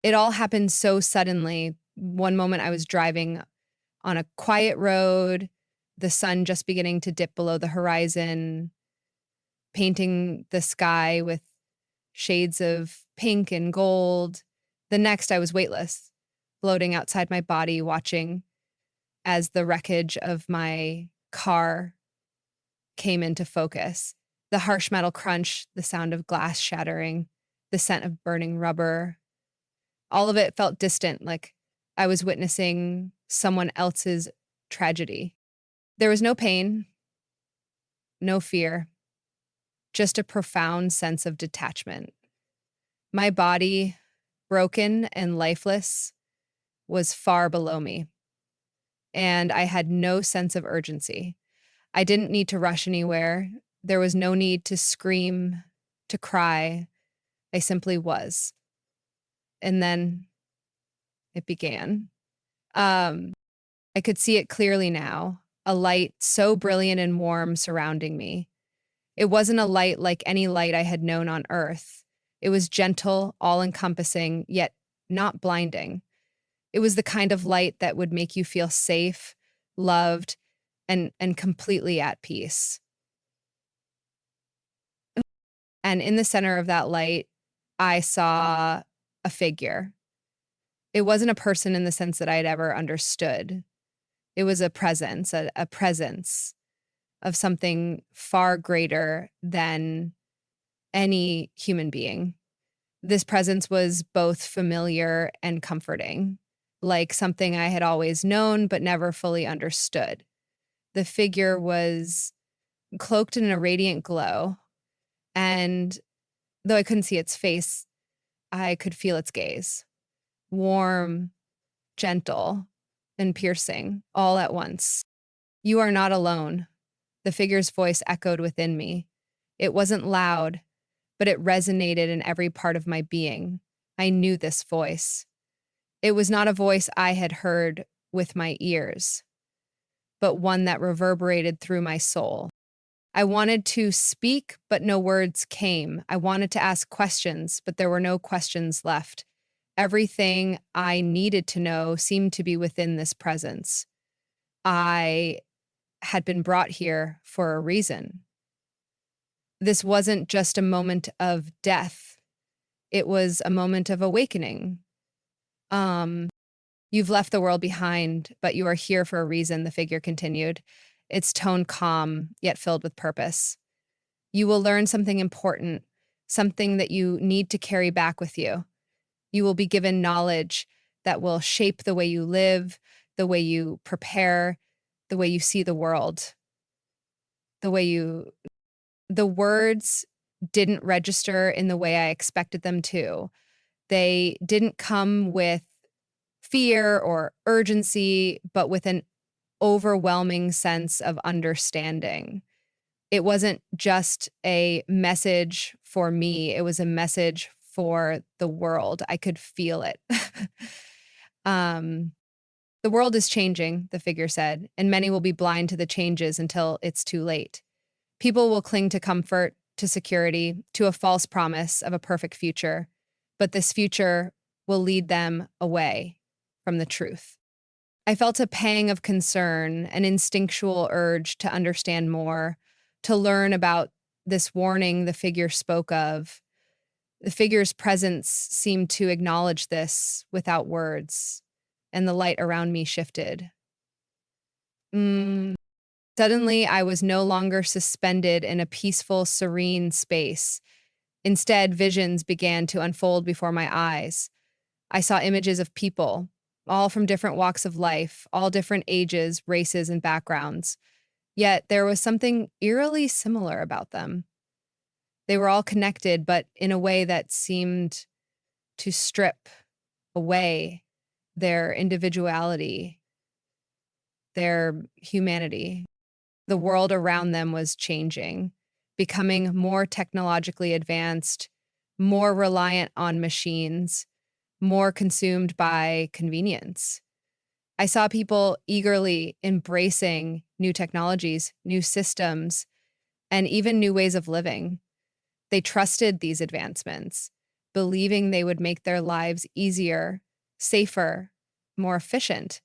It all happened so suddenly. One moment I was driving on a quiet road, the sun just beginning to dip below the horizon, painting the sky with shades of pink and gold. The next, I was weightless, floating outside my body, watching as the wreckage of my car came into focus. The harsh metal crunch, the sound of glass shattering, the scent of burning rubber. All of it felt distant, like I was witnessing someone else's tragedy. There was no pain, no fear, just a profound sense of detachment. My body, broken and lifeless, was far below me, and I had no sense of urgency. I didn't need to rush anywhere. There was no need to scream, to cry. I simply was. And then it began. Um, I could see it clearly now, a light so brilliant and warm surrounding me. It wasn't a light like any light I had known on Earth. It was gentle, all-encompassing, yet not blinding. It was the kind of light that would make you feel safe, loved, and completely at peace. And in the center of that light, I saw a figure. It wasn't a person in the sense that I had ever understood. It was a presence, a presence of something far greater than any human being. This presence was both familiar and comforting, like something I had always known but never fully understood. The figure was cloaked in a radiant glow, and though I couldn't see its face, I could feel its gaze. Warm, gentle, and piercing, all at once. "You are not alone." The figure's voice echoed within me. It wasn't loud, but it resonated in every part of my being. I knew this voice. It was not a voice I had heard with my ears, but one that reverberated through my soul. I wanted to speak, but no words came. I wanted to ask questions, but there were no questions left. Everything I needed to know seemed to be within this presence. I had been brought here for a reason. This wasn't just a moment of death. It was a moment of awakening. Um, you've left the world behind, but you are here for a reason, the figure continued, its tone calm, yet filled with purpose. You will learn something important, something that you need to carry back with you. You will be given knowledge that will shape the way you live, the way you prepare, the way you see the world, the way you the words didn't register in the way I expected them to. They didn't come with fear or urgency, but with an overwhelming sense of understanding. It wasn't just a message for me, it was a message for the world. I could feel it. um, the world is changing, the figure said, and many will be blind to the changes until it's too late. People will cling to comfort, to security, to a false promise of a perfect future, but this future will lead them away from the truth. I felt a pang of concern, an instinctual urge to understand more, to learn about this warning the figure spoke of. The figure's presence seemed to acknowledge this without words, and the light around me shifted. Suddenly, I was no longer suspended in a peaceful, serene space. Instead, visions began to unfold before my eyes. I saw images of people, all from different walks of life, all different ages, races, and backgrounds. Yet there was something eerily similar about them. They were all connected, but in a way that seemed to strip away their individuality, their humanity. The world around them was changing, becoming more technologically advanced, more reliant on machines, more consumed by convenience. I saw people eagerly embracing new technologies, new systems, and even new ways of living. They trusted these advancements. believing they would make their lives easier, safer, more efficient.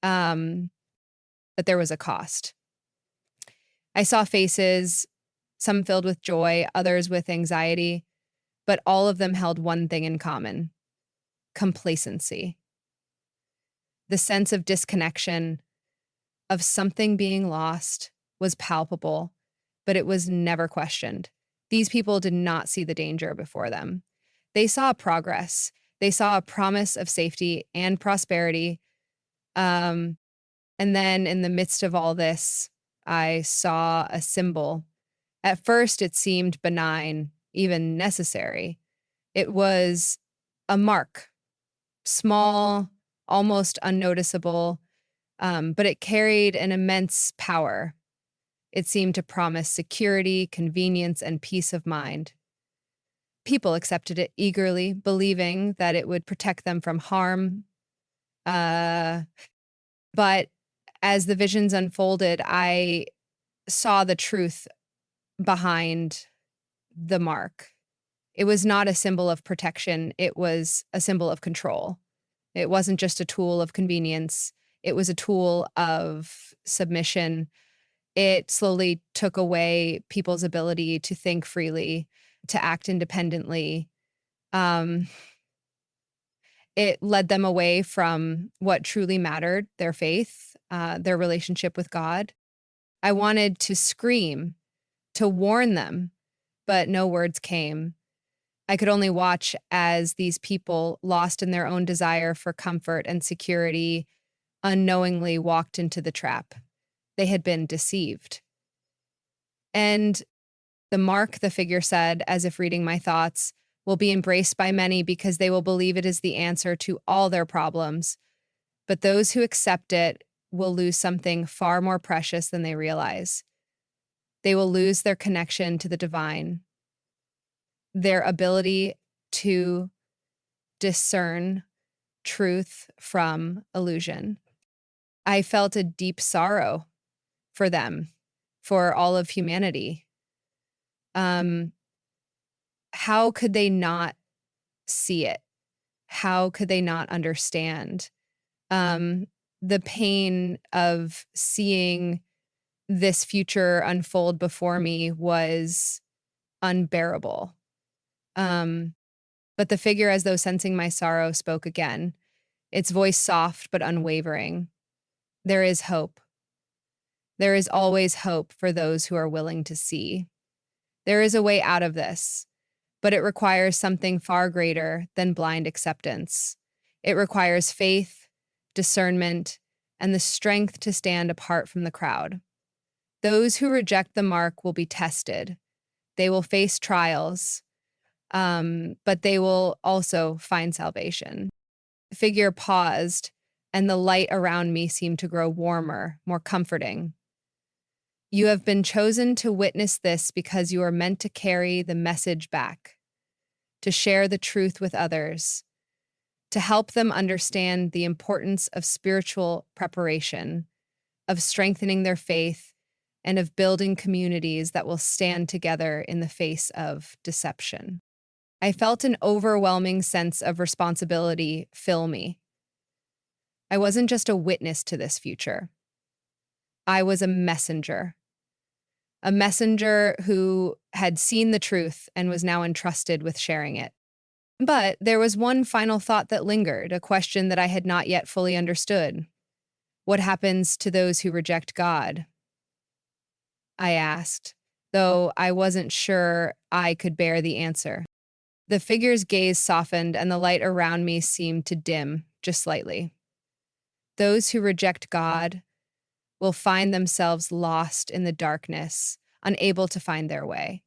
Um, but there was a cost. I saw faces, some filled with joy, others with anxiety, but all of them held one thing in common: complacency. The sense of disconnection, of something being lost, was palpable, but it was never questioned. These people did not see the danger before them. They saw progress. They saw a promise of safety and prosperity. Um, and then in the midst of all this, I saw a symbol. At first, it seemed benign, even necessary. It was a mark, small, almost unnoticeable, but it carried an immense power. It seemed to promise security, convenience, and peace of mind. People accepted it eagerly, believing that it would protect them from harm. But as the visions unfolded, I saw the truth behind the mark. It was not a symbol of protection, it was a symbol of control. It wasn't just a tool of convenience, it was a tool of submission. It slowly took away people's ability to think freely, to act independently. Um, it led them away from what truly mattered, their faith, their relationship with God. I wanted to scream, to warn them, but no words came. I could only watch as these people, lost in their own desire for comfort and security, unknowingly walked into the trap. They had been deceived. And the mark, the figure said, as if reading my thoughts, will be embraced by many because they will believe it is the answer to all their problems. But those who accept it will lose something far more precious than they realize. They will lose their connection to the divine, their ability to discern truth from illusion. I felt a deep sorrow for them, for all of humanity. Um, how could they not see it? How could they not understand? Um, the pain of seeing this future unfold before me was unbearable. Um, but the figure, as though sensing my sorrow, spoke again, its voice soft but unwavering. There is hope. There is always hope for those who are willing to see. There is a way out of this, but it requires something far greater than blind acceptance. It requires faith, discernment, and the strength to stand apart from the crowd. Those who reject the mark will be tested. They will face trials, but they will also find salvation. The figure paused, and the light around me seemed to grow warmer, more comforting. You have been chosen to witness this because you are meant to carry the message back, to share the truth with others, to help them understand the importance of spiritual preparation, of strengthening their faith, and of building communities that will stand together in the face of deception. I felt an overwhelming sense of responsibility fill me. I wasn't just a witness to this future. I was a messenger who had seen the truth and was now entrusted with sharing it. But there was one final thought that lingered, a question that I had not yet fully understood. What happens to those who reject God? I asked, though I wasn't sure I could bear the answer. The figure's gaze softened and the light around me seemed to dim just slightly. Those who reject God will find themselves lost in the darkness, unable to find their way.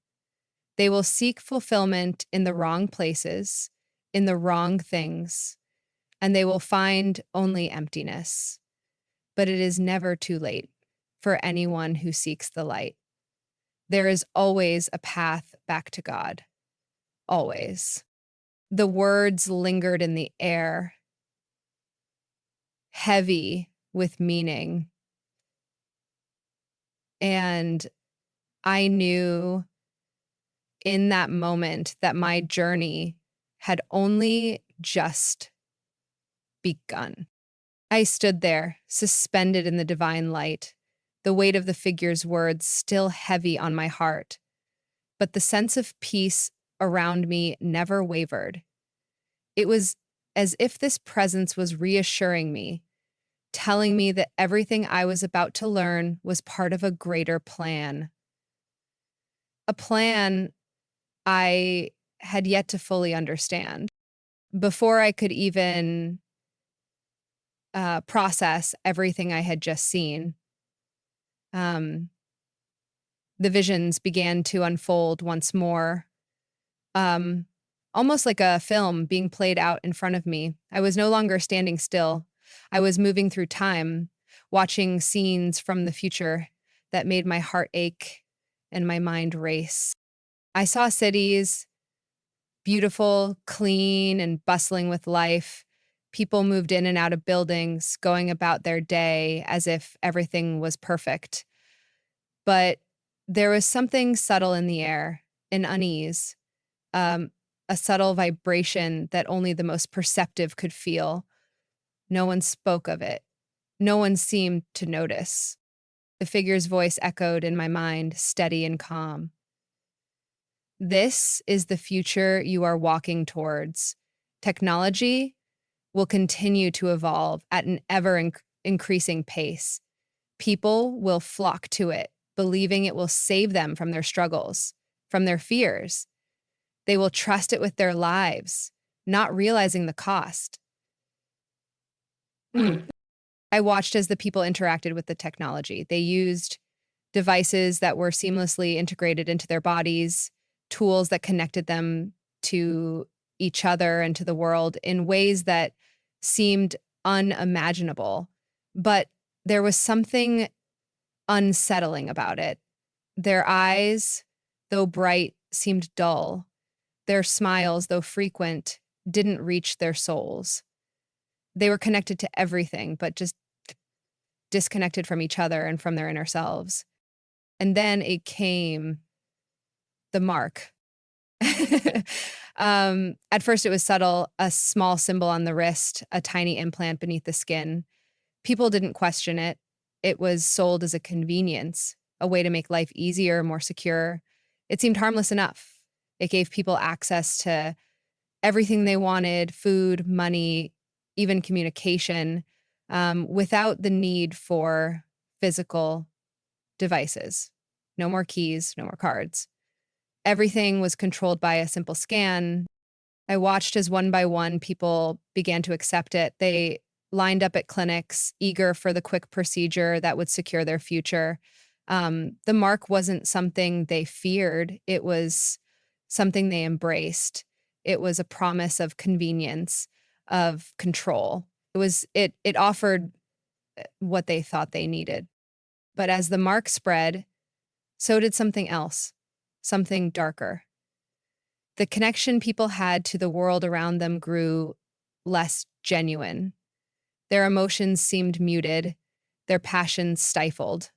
They will seek fulfillment in the wrong places, in the wrong things, and they will find only emptiness. But it is never too late for anyone who seeks the light. There is always a path back to God. Always. The words lingered in the air, heavy with meaning. And I knew in that moment that my journey had only just begun. I stood there, suspended in the divine light, the weight of the figure's words still heavy on my heart. But the sense of peace around me never wavered. It was as if this presence was reassuring me, telling me that everything I was about to learn was part of a greater plan. A plan I had yet to fully understand. Before I could even process everything I had just seen, um, the visions began to unfold once more, um, almost like a film being played out in front of me. I was no longer standing still. I was moving through time, watching scenes from the future that made my heart ache and my mind race. I saw cities, beautiful, clean, and bustling with life. People moved in and out of buildings, going about their day as if everything was perfect. But there was something subtle in the air, an unease, um, a subtle vibration that only the most perceptive could feel. No one spoke of it. No one seemed to notice. The figure's voice echoed in my mind, steady and calm. This is the future you are walking towards. Technology will continue to evolve at an ever increasing pace. People will flock to it, believing it will save them from their struggles, from their fears. They will trust it with their lives, not realizing the cost. I watched as the people interacted with the technology. They used devices that were seamlessly integrated into their bodies, tools that connected them to each other and to the world in ways that seemed unimaginable. But there was something unsettling about it. Their eyes, though bright, seemed dull. Their smiles, though frequent, didn't reach their souls. They were connected to everything, but just disconnected from each other and from their inner selves. And then it came, the mark. At first, it was subtle, a small symbol on the wrist, a tiny implant beneath the skin. People didn't question it. It was sold as a convenience, a way to make life easier, more secure. It seemed harmless enough. It gave people access to everything they wanted, food, money, even communication, without the need for physical devices. No more keys, no more cards. Everything was controlled by a simple scan. I watched as one by one people began to accept it. They lined up at clinics, eager for the quick procedure that would secure their future. The mark wasn't something they feared. It was something they embraced. It was a promise of convenience, of control. It offered what they thought they needed. But as the mark spread, so did something else, something darker. The connection people had to the world around them grew less genuine. Their emotions seemed muted, their passions stifled.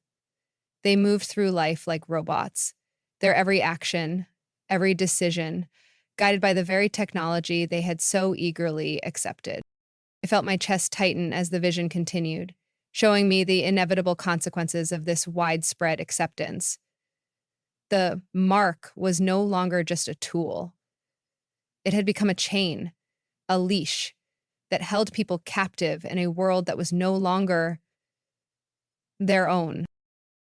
They moved through life like robots, their every action, every decision, guided by the very technology they had so eagerly accepted. I felt my chest tighten as the vision continued, showing me the inevitable consequences of this widespread acceptance. The mark was no longer just a tool. It had become a chain, a leash that held people captive in a world that was no longer their own.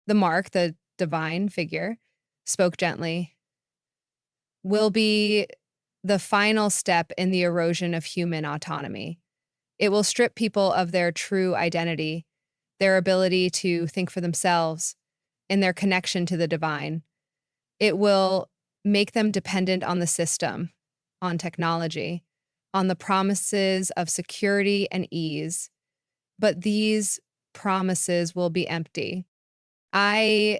The mark, the divine figure, spoke gently, will be the final step in the erosion of human autonomy. It will strip people of their true identity, their ability to think for themselves, and their connection to the divine. It will make them dependent on the system, on technology, on the promises of security and ease. But these promises will be empty. I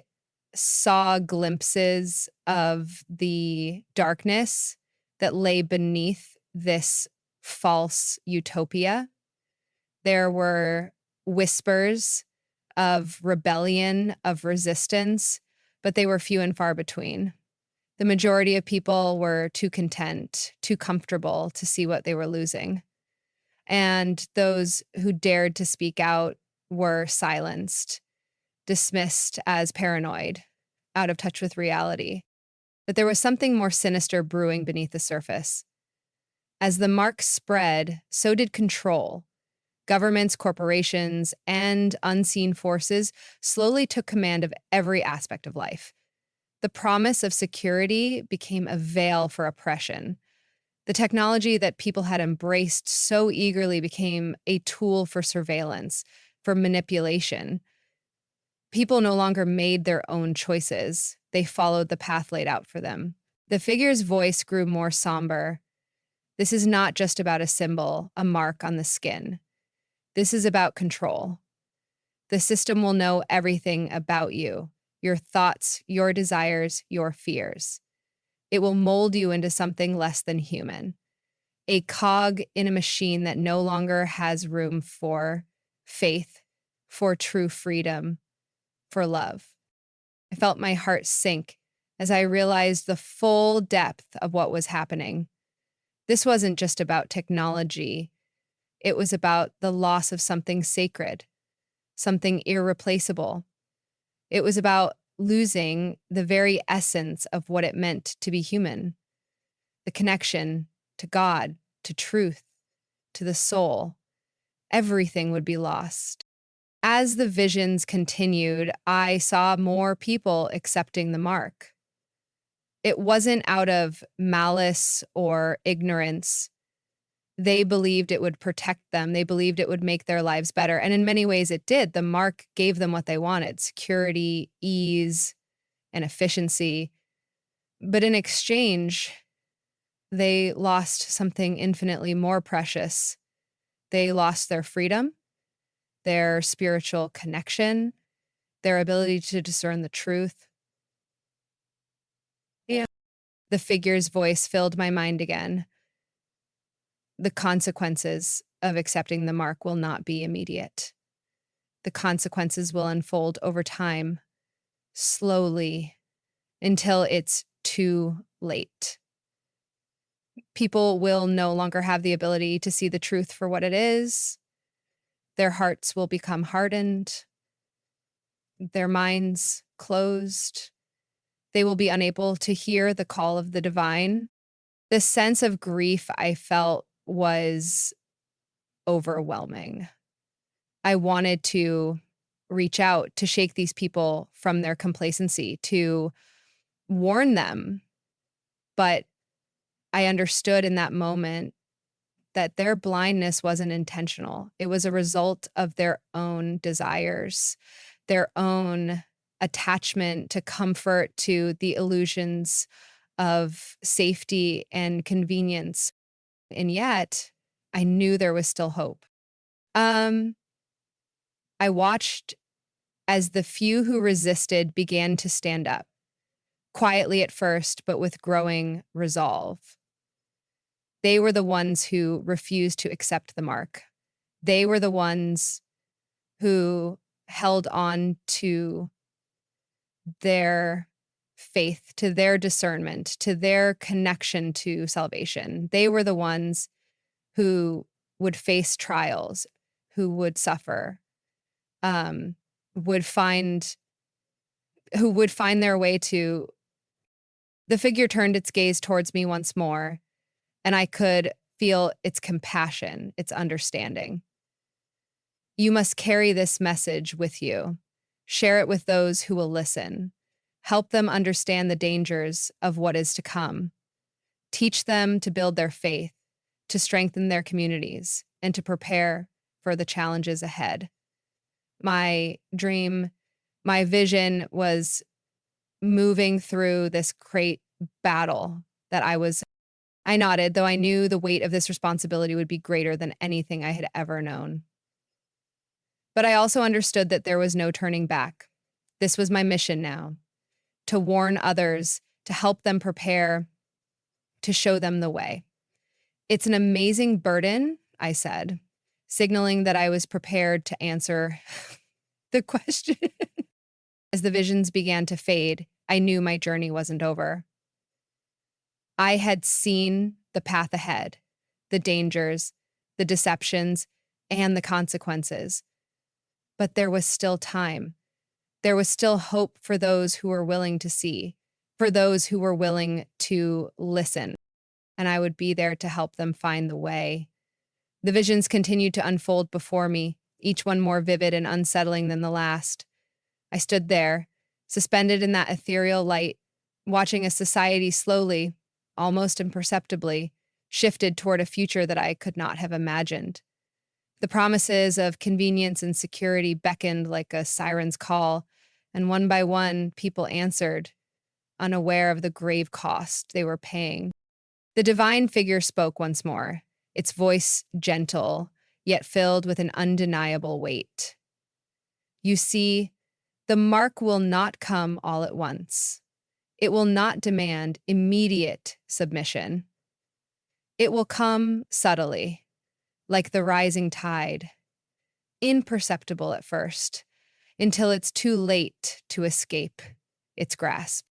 saw glimpses of the darkness that lay beneath this false utopia. There were whispers of rebellion, of resistance, but they were few and far between. The majority of people were too content, too comfortable to see what they were losing. And those who dared to speak out were silenced, dismissed as paranoid, out of touch with reality. But there was something more sinister brewing beneath the surface. As the mark spread, so did control. Governments, corporations, and unseen forces slowly took command of every aspect of life. The promise of security became a veil for oppression. The technology that people had embraced so eagerly became a tool for surveillance, for manipulation. People no longer made their own choices. They followed the path laid out for them. The figure's voice grew more somber. This is not just about a symbol, a mark on the skin. This is about control. The system will know everything about you, your thoughts, your desires, your fears. It will mold you into something less than human, a cog in a machine that no longer has room for faith, for true freedom, for love. I felt my heart sink as I realized the full depth of what was happening. This wasn't just about technology. It was about the loss of something sacred, something irreplaceable. It was about losing the very essence of what it meant to be human, the connection to God, to truth, to the soul. Everything would be lost. As the visions continued, I saw more people accepting the mark. It wasn't out of malice or ignorance. They believed it would protect them. They believed it would make their lives better. And in many ways it did. The mark gave them what they wanted: security, ease, and efficiency. But in exchange, they lost something infinitely more precious. They lost their freedom, their spiritual connection, their ability to discern the truth. Yeah. The figure's voice filled my mind again. The consequences of accepting the mark will not be immediate. The consequences will unfold over time, slowly, until it's too late. People will no longer have the ability to see the truth for what it is. Their hearts will become hardened, their minds closed. They will be unable to hear the call of the divine. The sense of grief I felt was overwhelming. I wanted to reach out to shake these people from their complacency, to warn them. But I understood in that moment that their blindness wasn't intentional. It was a result of their own desires, their own attachment to comfort, to the illusions of safety and convenience. And yet, I knew there was still hope. I watched as the few who resisted began to stand up, quietly at first, but with growing resolve. They were the ones who refused to accept the mark. They were the ones who held on to their faith, to their discernment, to their connection to salvation. They were the ones who would face trials, who would suffer, would find who would find their way to. The figure turned its gaze towards me once more, and I could feel its compassion, its understanding. You must carry this message with you. Share it with those who will listen. Help them understand the dangers of what is to come. Teach them to build their faith, to strengthen their communities, and to prepare for the challenges ahead. My dream, my vision was moving through this great battle that I nodded, though I knew the weight of this responsibility would be greater than anything I had ever known. But I also understood that there was no turning back. This was my mission now, to warn others, to help them prepare, to show them the way. It's an amazing burden, I said, signaling that I was prepared to answer the question. As the visions began to fade, I knew my journey wasn't over. I had seen the path ahead, the dangers, the deceptions, and the consequences. But there was still time. There was still hope for those who were willing to see, for those who were willing to listen, and I would be there to help them find the way. The visions continued to unfold before me, each one more vivid and unsettling than the last. I stood there, suspended in that ethereal light, watching a society slowly, almost imperceptibly, shifted toward a future that I could not have imagined. The promises of convenience and security beckoned like a siren's call, and one by one, people answered, unaware of the grave cost they were paying. The divine figure spoke once more, its voice gentle, yet filled with an undeniable weight. You see, the mark will not come all at once. It will not demand immediate submission. It will come subtly, like the rising tide, imperceptible at first, until it's too late to escape its grasp.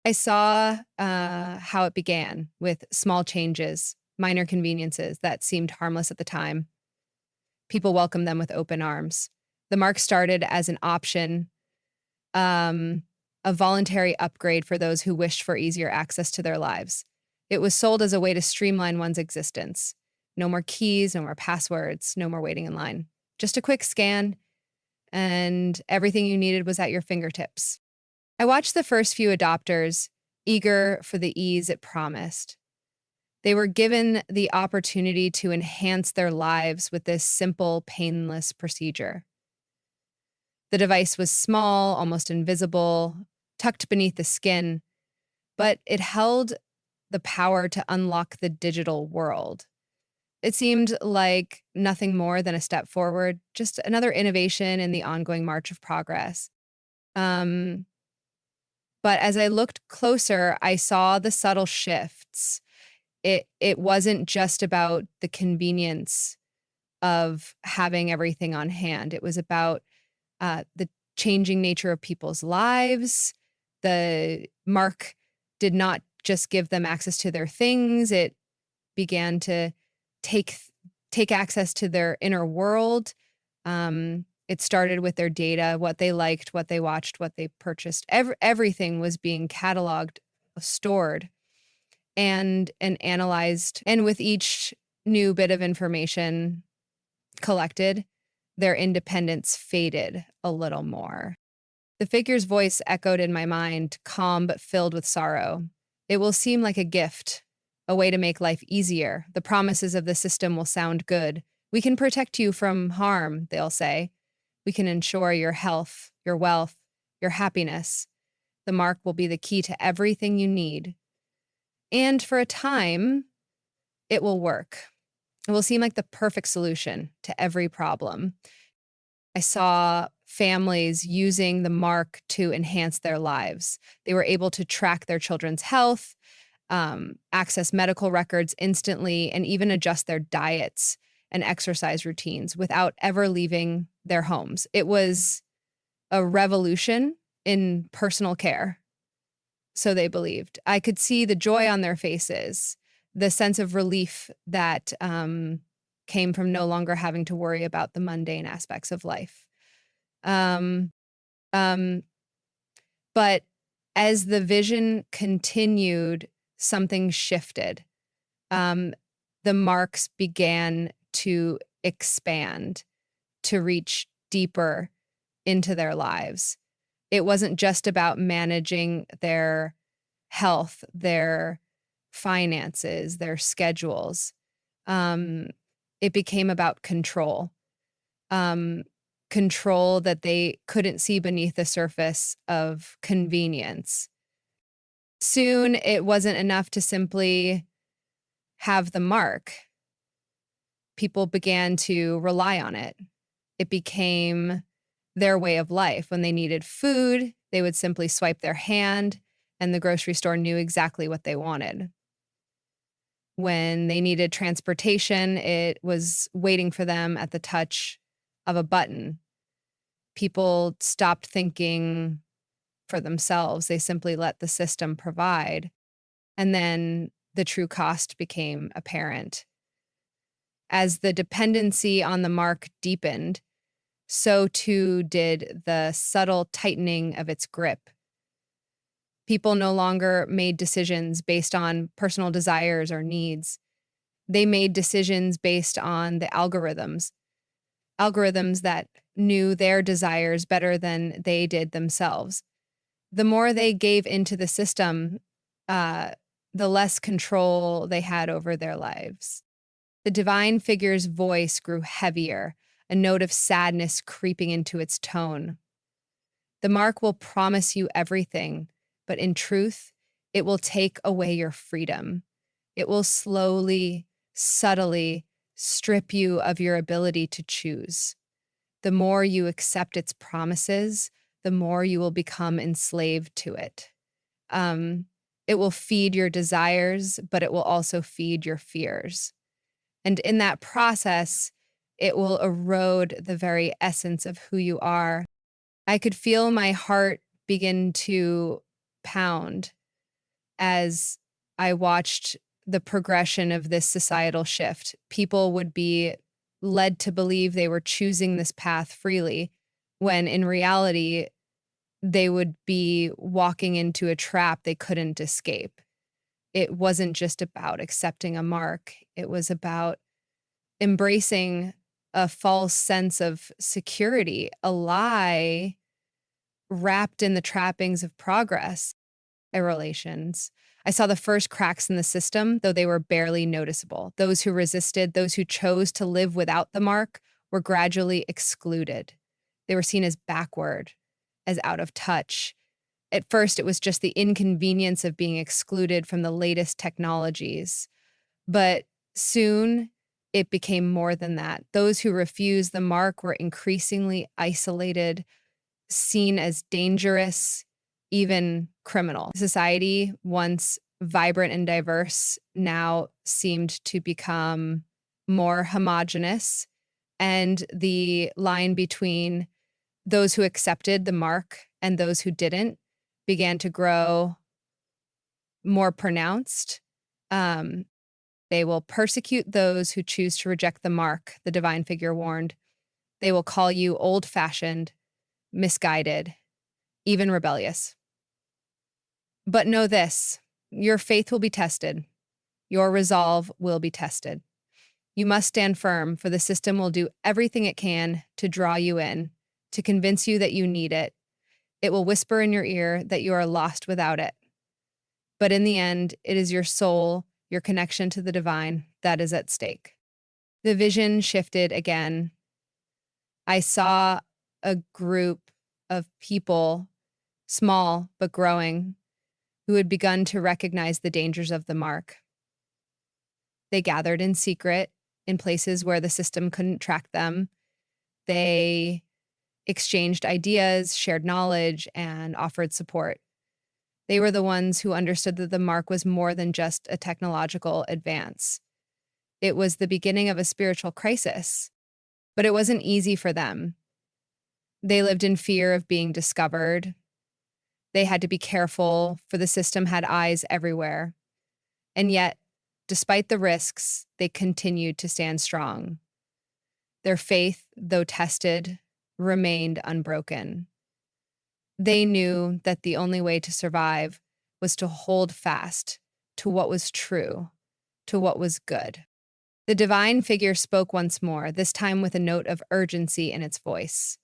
I saw how it began with small changes, minor conveniences that seemed harmless at the time. People welcomed them with open arms. The mark started as an option, a voluntary upgrade for those who wished for easier access to their lives. It was sold as a way to streamline one's existence. No more keys, no more passwords, no more waiting in line. Just a quick scan, and everything you needed was at your fingertips. I watched the first few adopters, eager for the ease it promised. They were given the opportunity to enhance their lives with this simple, painless procedure. The device was small, almost invisible, tucked beneath the skin, but it held the power to unlock the digital world. It seemed like nothing more than a step forward, just another innovation in the ongoing march of progress. But as I looked closer, I saw the subtle shifts. It wasn't just about the convenience of having everything on hand. It was about the changing nature of people's lives. The mark did not just give them access to their things. It began to take access to their inner world. It started with their data, what they liked, what they watched, what they purchased. Everything was being cataloged, stored, and analyzed. And with each new bit of information collected, their independence faded a little more. The figure's voice echoed in my mind, calm but filled with sorrow. It will seem like a gift, a way to make life easier. The promises of the system will sound good. We can protect you from harm, they'll say. We can ensure your health, your wealth, your happiness. The mark will be the key to everything you need. And for a time, it will work. It will seem like the perfect solution to every problem. I saw families using the mark to enhance their lives. They were able to track their children's health, access medical records instantly, and even adjust their diets and exercise routines without ever leaving their homes. It was a revolution in personal care, so they believed. I could see the joy on their faces, the sense of relief that came from no longer having to worry about the mundane aspects of life. Um, um, but as the vision continued, something shifted. The marks began to expand, to reach deeper into their lives. It wasn't just about managing their health, their finances, their schedules. It became about control. Control that they couldn't see beneath the surface of convenience. Soon, it wasn't enough to simply have the mark. People began to rely on it. It became their way of life. When they needed food, they would simply swipe their hand, and the grocery store knew exactly what they wanted. When they needed transportation, it was waiting for them at the touch of a button. People stopped thinking for themselves. They simply let the system provide. And then the true cost became apparent. As the dependency on the mark deepened, so too did the subtle tightening of its grip. People no longer made decisions based on personal desires or needs. They made decisions based on the algorithms that knew their desires better than they did themselves. The more they gave into the system, the less control they had over their lives. The divine figure's voice grew heavier, a note of sadness creeping into its tone. The mark will promise you everything, but in truth, it will take away your freedom. It will slowly, subtly strip you of your ability to choose. The more you accept its promises, the more you will become enslaved to it. It will feed your desires, but it will also feed your fears. And in that process, it will erode the very essence of who you are. I could feel my heart begin to pound as I watched the progression of this societal shift. People would be led to believe they were choosing this path freely, when in reality, they would be walking into a trap they couldn't escape. It wasn't just about accepting a mark, it was about embracing a false sense of security, a lie wrapped in the trappings of progress and relations. I saw the first cracks in the system, though they were barely noticeable. Those who resisted, those who chose to live without the mark, were gradually excluded. They were seen as backward, as out of touch. At first, it was just the inconvenience of being excluded from the latest technologies. But soon, it became more than that. Those who refused the mark were increasingly isolated, seen as dangerous, even criminal. Society, once vibrant and diverse, now seemed to become more homogenous, and the line between those who accepted the mark and those who didn't began to grow more pronounced. They will persecute those who choose to reject the mark, the divine figure warned. They will call you old-fashioned, misguided, even rebellious. But know this, your faith will be tested. Your resolve will be tested. You must stand firm, for the system will do everything it can to draw you in, to convince you that you need it. It will whisper in your ear that you are lost without it. But in the end, it is your soul, your connection to the divine, that is at stake. The vision shifted again. I saw a group of people, small but growing, who had begun to recognize the dangers of the mark. They gathered in secret in places where the system couldn't track them. They exchanged ideas, shared knowledge, and offered support. They were the ones who understood that the mark was more than just a technological advance. It was the beginning of a spiritual crisis, but it wasn't easy for them. They lived in fear of being discovered. They had to be careful, for the system had eyes everywhere. And yet, despite the risks, they continued to stand strong. Their faith, though tested, remained unbroken. They knew that the only way to survive was to hold fast to what was true, to what was good. The divine figure spoke once more, this time with a note of urgency in its voice.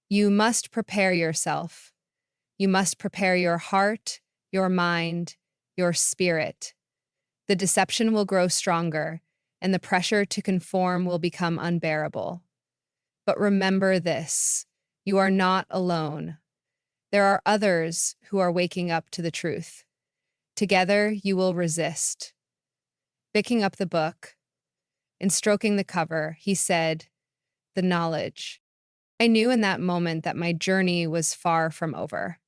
You must prepare yourself. You must prepare your heart, your mind, your spirit. The deception will grow stronger, and the pressure to conform will become unbearable. But remember this, you are not alone. There are others who are waking up to the truth. Together, you will resist. Picking up the book and stroking the cover, he said, "The knowledge." I knew in that moment that my journey was far from over.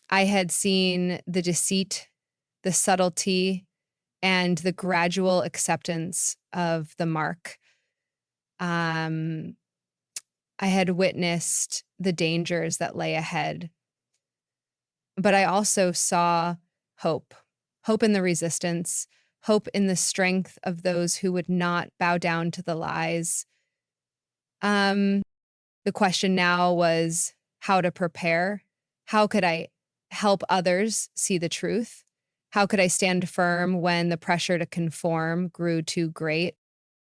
I had seen the deceit, the subtlety, and the gradual acceptance of the mark. I had witnessed the dangers that lay ahead, but I also saw hope. hope in the resistance, hope in the strength of those who would not bow down to the lies. The question now was how to prepare. How could I help others see the truth? How could I stand firm when the pressure to conform grew too great?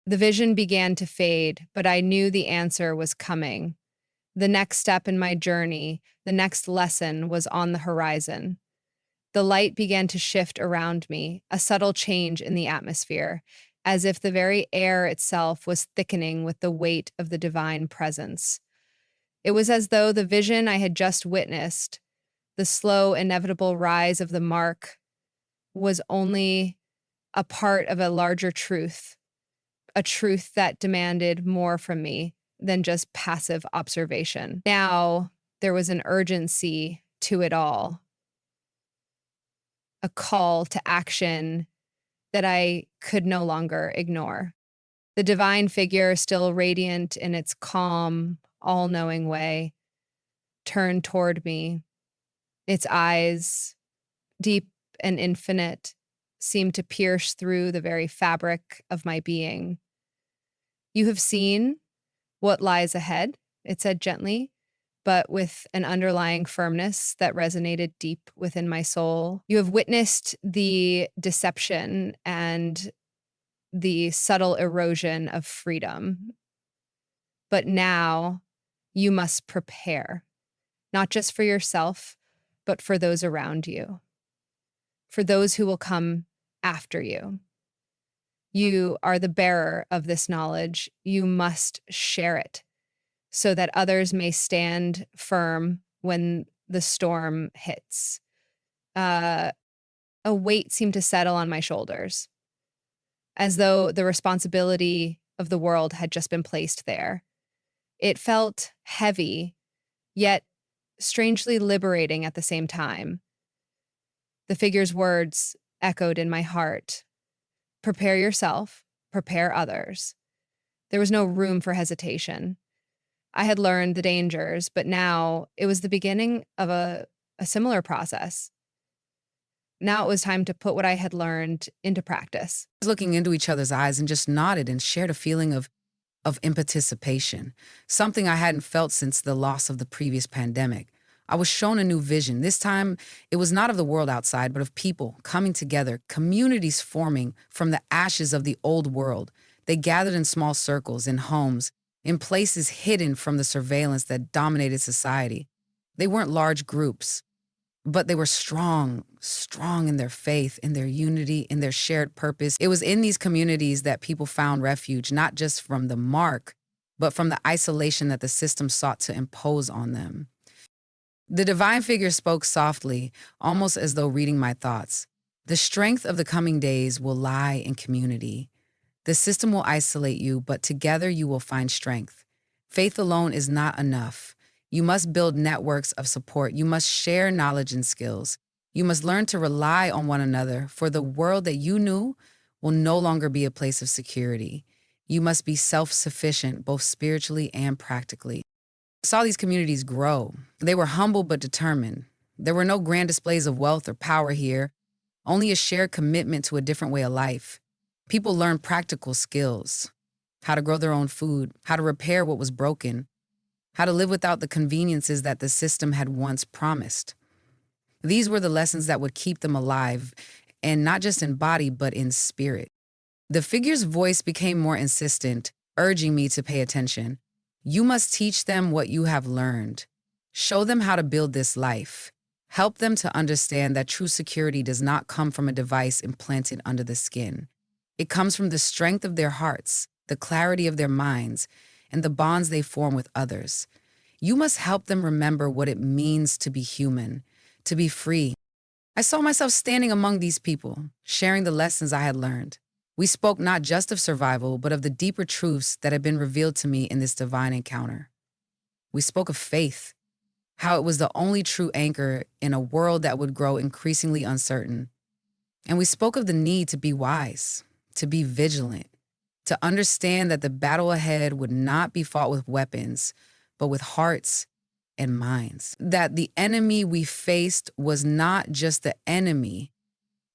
The vision began to fade, but I knew the answer was coming. The next step in my journey, the next lesson was on the horizon. The light began to shift around me, a subtle change in the atmosphere, as if the very air itself was thickening with the weight of the divine presence. It was as though the vision I had just witnessed, the slow, inevitable rise of the mark, was only a part of a larger truth, a truth that demanded more from me than just passive observation. Now, there was an urgency to it all, a call to action that I could no longer ignore. The divine figure, still radiant in its calm, all-knowing way, turned toward me. Its eyes, deep and infinite, seemed to pierce through the very fabric of my being. "You have seen what lies ahead," it said gently, but with an underlying firmness that resonated deep within my soul. "You have witnessed the deception and the subtle erosion of freedom. But now you must prepare, not just for yourself, but for those around you, for those who will come after you. You are the bearer of this knowledge. You must share it so that others may stand firm when the storm hits." A weight seemed to settle on my shoulders, as though the responsibility of the world had just been placed there. It felt heavy, yet strangely liberating at the same time. The figure's words echoed in my heart. Prepare yourself, prepare others. There was no room for hesitation. I had learned the dangers, but now it was the beginning of a similar process. Now it was time to put what I had learned into practice. Looking into each other's eyes and just nodded and shared a feeling of anticipation, something I hadn't felt since the loss of the previous pandemic. I was shown a new vision. This time, it was not of the world outside, but of people coming together, communities forming from the ashes of the old world. They gathered in small circles, in homes, in places hidden from the surveillance that dominated society. They weren't large groups, but they were strong in their faith, in their unity, in their shared purpose. It was in these communities that people found refuge, not just from the mark, but from the isolation that the system sought to impose on them. The divine figure spoke softly, almost as though reading my thoughts. "The strength of the coming days will lie in community. The system will isolate you, but together you will find strength. Faith alone is not enough. You must build networks of support. You must share knowledge and skills. You must learn to rely on one another, for the world that you knew will no longer be a place of security. You must be self-sufficient, both spiritually and practically." I saw these communities grow. They were humble but determined. There were no grand displays of wealth or power here, only a shared commitment to a different way of life. People learned practical skills: how to grow their own food, how to repair what was broken, how to live without the conveniences that the system had once promised. These were the lessons that would keep them alive, and not just in body, but in spirit. The figure's voice became more insistent, urging me to pay attention. "You must teach them what you have learned. Show them how to build this life. Help them to understand that true security does not come from a device implanted under the skin. It comes from the strength of their hearts, the clarity of their minds, and the bonds they form with others. You must help them remember what it means to be human, to be free." I saw myself standing among these people, sharing the lessons I had learned. We spoke not just of survival, but of the deeper truths that had been revealed to me in this divine encounter. We spoke of faith, how it was the only true anchor in a world that would grow increasingly uncertain. And we spoke of the need to be wise, to be vigilant, to understand that the battle ahead would not be fought with weapons, but with hearts and minds. That the enemy we faced was not just the enemy,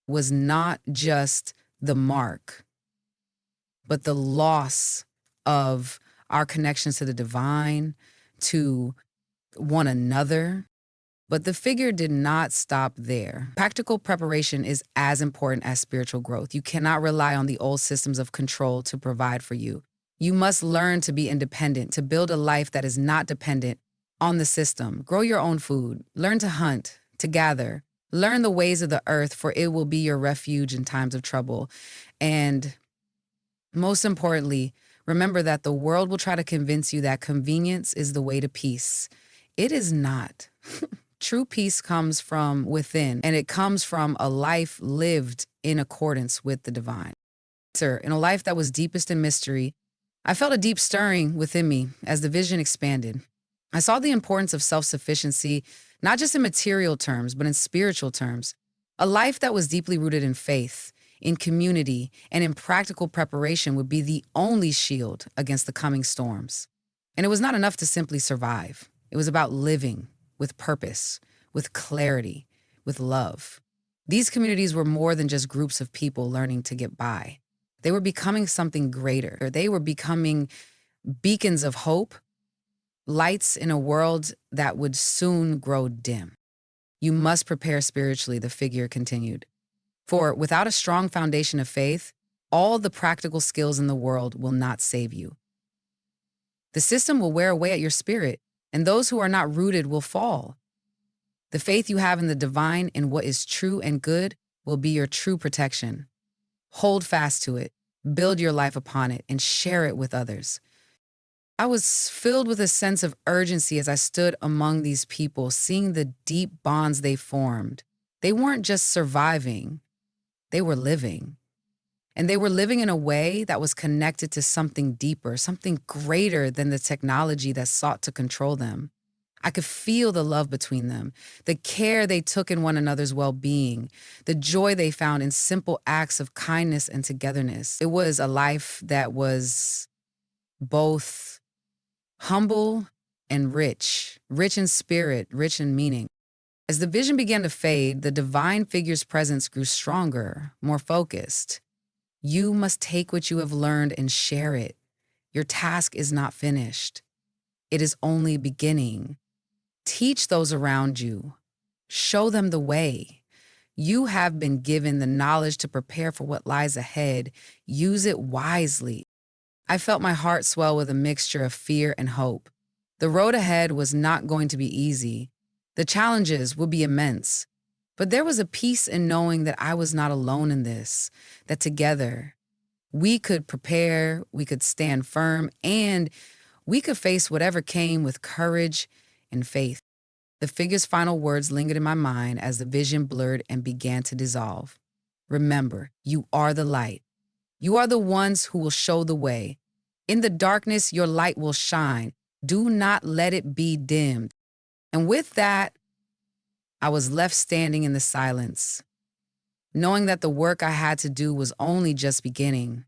was not just the mark, but the loss of our connections to the divine, to one another. But the figure did not stop there. Practical preparation is as important as spiritual growth. You cannot rely on the old systems of control to provide for you. You must learn to be independent, to build a life that is not dependent on the system. Grow your own food, learn to hunt, to gather, learn the ways of the earth, for it will be your refuge in times of trouble. And most importantly, remember that the world will try to convince you that convenience is the way to peace. It is not. True peace comes from within, and it comes from a life lived in accordance with the divine. Sir, in a life that was deepest in mystery, I felt a deep stirring within me as the vision expanded. I saw the importance of self-sufficiency, not just in material terms, but in spiritual terms. A life that was deeply rooted in faith, in community, and in practical preparation would be the only shield against the coming storms. And it was not enough to simply survive. It was about living with purpose, with clarity, with love. These communities were more than just groups of people learning to get by. They were becoming something greater. They were becoming beacons of hope, lights in a world that would soon grow dim. You must prepare spiritually, the figure continued. For without a strong foundation of faith, all the practical skills in the world will not save you. The system will wear away at your spirit, and those who are not rooted will fall. The faith you have in the divine, in what is true and good, will be your true protection. Hold fast to it, build your life upon it, and share it with others. I was filled with a sense of urgency as I stood among these people, seeing the deep bonds they formed. They weren't just surviving, they were living. And they were living in a way that was connected to something deeper, something greater than the technology that sought to control them. I could feel the love between them, the care they took in one another's well-being, the joy they found in simple acts of kindness and togetherness. It was a life that was both humble and rich in spirit, rich in meaning. As the vision began to fade, the divine figure's presence grew stronger, more focused. You must take what you have learned and share it. Your task is not finished. It is only beginning. Teach those around you. Show them the way. You have been given the knowledge to prepare for what lies ahead. Use it wisely. I felt my heart swell with a mixture of fear and hope. The road ahead was not going to be easy. The challenges would be immense. But there was a peace in knowing that I was not alone in this, that together we could prepare, we could stand firm, and we could face whatever came with courage and faith. The figure's final words lingered in my mind as the vision blurred and began to dissolve. Remember, you are the light. You are the ones who will show the way. In the darkness, your light will shine. Do not let it be dimmed. And with that, I was left standing in the silence, knowing that the work I had to do was only just beginning.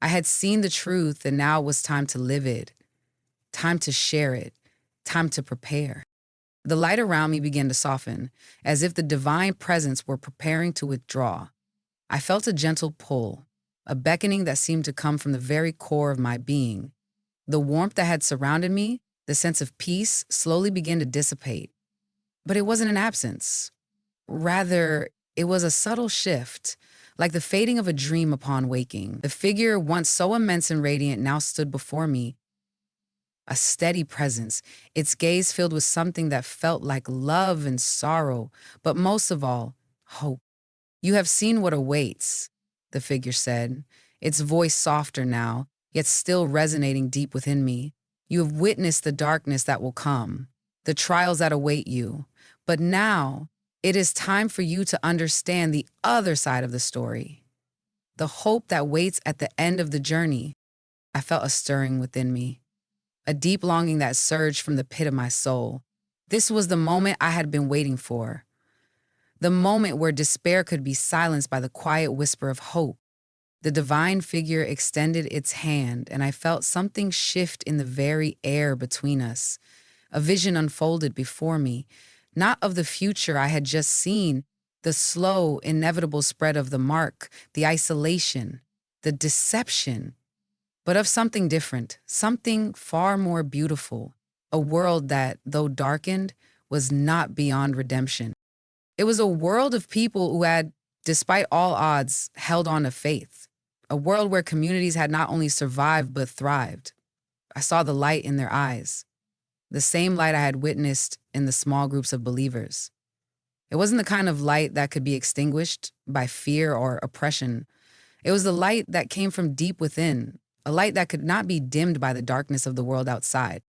I had seen the truth, and now it was time to live it, time to share it, time to prepare. The light around me began to soften, as if the divine presence were preparing to withdraw. I felt a gentle pull, a beckoning that seemed to come from the very core of my being. The warmth that had surrounded me, the sense of peace, slowly began to dissipate. But it wasn't an absence. Rather, it was a subtle shift, like the fading of a dream upon waking. The figure, once so immense and radiant, now stood before me, a steady presence, its gaze filled with something that felt like love and sorrow, but most of all, hope. You have seen what awaits, the figure said, its voice softer now, yet still resonating deep within me. You have witnessed the darkness that will come, the trials that await you. But now, it is time for you to understand the other side of the story, the hope that waits at the end of the journey. I felt a stirring within me, a deep longing that surged from the pit of my soul. This was the moment I had been waiting for, the moment where despair could be silenced by the quiet whisper of hope. The divine figure extended its hand, and I felt something shift in the very air between us. A vision unfolded before me, not of the future I had just seen, The slow, inevitable spread of the mark, the isolation, the deception, but of something different, something far more beautiful, a world that, though darkened, was not beyond redemption. It was a world of people who had, despite all odds, held on to faith, a world where communities had not only survived but thrived. I saw the light in their eyes, the same light I had witnessed in the small groups of believers. It wasn't the kind of light that could be extinguished by fear or oppression. It was the light that came from deep within, a light that could not be dimmed by the darkness of the world outside.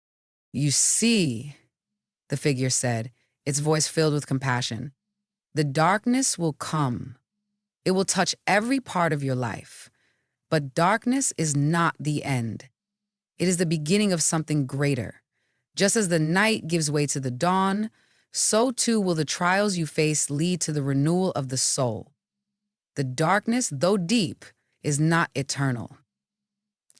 You see, the figure said, its voice filled with compassion, the darkness will come. It will touch every part of your life. But darkness is not the end. It is the beginning of something greater. Just as the night gives way to the dawn, so too will the trials you face lead to the renewal of the soul. The darkness, though deep, is not eternal.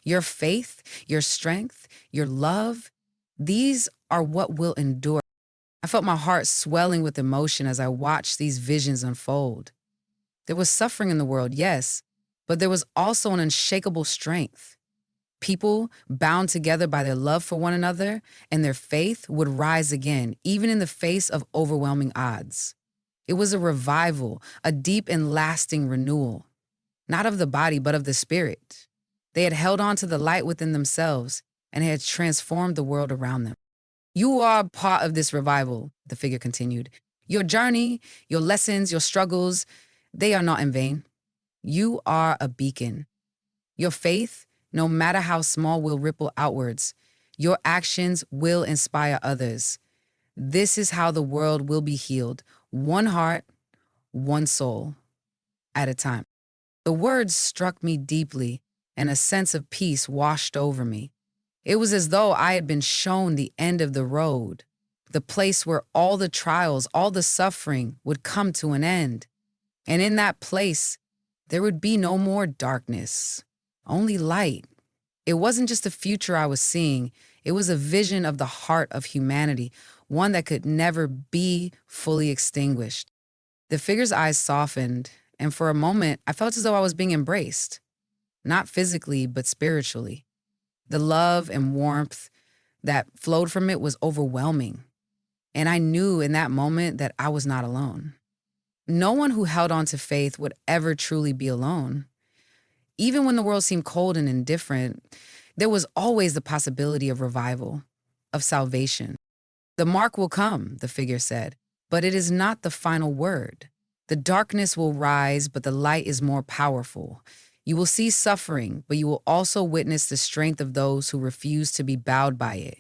Your faith, your strength, your love, these are what will endure. I felt my heart swelling with emotion as I watched these visions unfold. There was suffering in the world, yes, but there was also an unshakable strength. People, bound together by their love for one another and their faith, would rise again, even in the face of overwhelming odds. It was a revival, a deep and lasting renewal, not of the body, but of the spirit. They had held on to the light within themselves and had transformed the world around them. You are part of this revival, the figure continued. Your journey, your lessons, your struggles, they are not in vain. You are a beacon. Your faith, no matter how small, will ripple outwards. Your actions will inspire others. This is how the world will be healed, one heart, one soul, at a time. The words struck me deeply, and a sense of peace washed over me. It was as though I had been shown the end of the road, the place where all the trials, all the suffering would come to an end. And in that place, there would be no more darkness, only light. It wasn't just a future I was seeing, it was a vision of the heart of humanity, one that could never be fully extinguished. The figure's eyes softened, and for a moment, I felt as though I was being embraced, not physically, but spiritually. The love and warmth that flowed from it was overwhelming, and I knew in that moment that I was not alone. No one who held on to faith would ever truly be alone. Even when the world seemed cold and indifferent, there was always the possibility of revival, of salvation. The mark will come, the figure said, but it is not the final word. The darkness will rise, but the light is more powerful. You will see suffering, but you will also witness the strength of those who refuse to be bowed by it.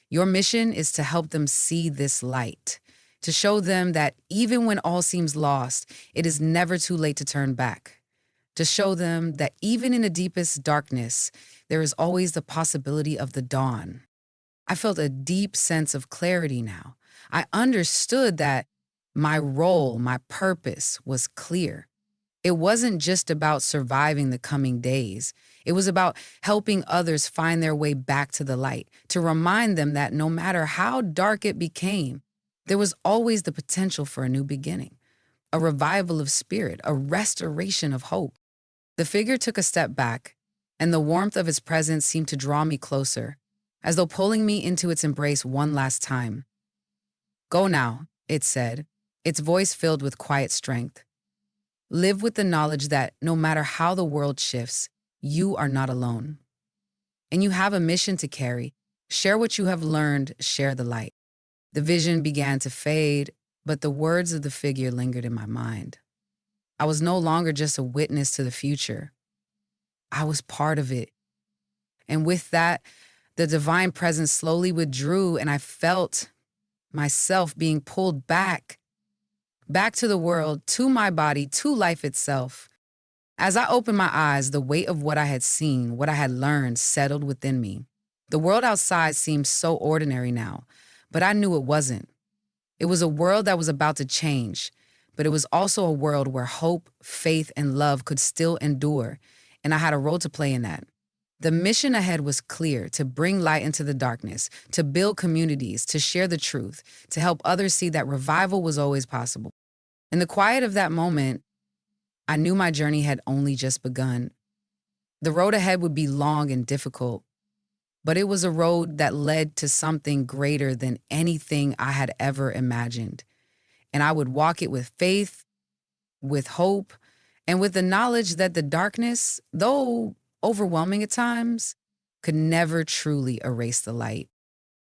Your mission is to help them see this light, to show them that even when all seems lost, it is never too late to turn back, to show them that even in the deepest darkness, there is always the possibility of the dawn. I felt a deep sense of clarity now. I understood that my role, my purpose was clear. It wasn't just about surviving the coming days. It was about helping others find their way back to the light, to remind them that no matter how dark it became, there was always the potential for a new beginning, a revival of spirit, a restoration of hope. The figure took a step back, and the warmth of its presence seemed to draw me closer, as though pulling me into its embrace one last time. Go now, it said, its voice filled with quiet strength. Live with the knowledge that no matter how the world shifts, you are not alone. And you have a mission to carry. Share what you have learned, share the light. The vision began to fade, but the words of the figure lingered in my mind. I was no longer just a witness to the future. I was part of it. And with that, the divine presence slowly withdrew, and I felt myself being pulled back to the world, to my body, to life itself. As I opened my eyes, the weight of what I had seen, what I had learned, settled within me. The world outside seemed so ordinary now, but I knew it wasn't. It was a world that was about to change, but it was also a world where hope, faith, and love could still endure, and I had a role to play in that. The mission ahead was clear: to bring light into the darkness, to build communities, to share the truth, to help others see that revival was always possible. In the quiet of that moment, I knew my journey had only just begun. The road ahead would be long and difficult, but it was a road that led to something greater than anything I had ever imagined. And I would walk it with faith, with hope, and with the knowledge that the darkness, though overwhelming at times, could never truly erase the light.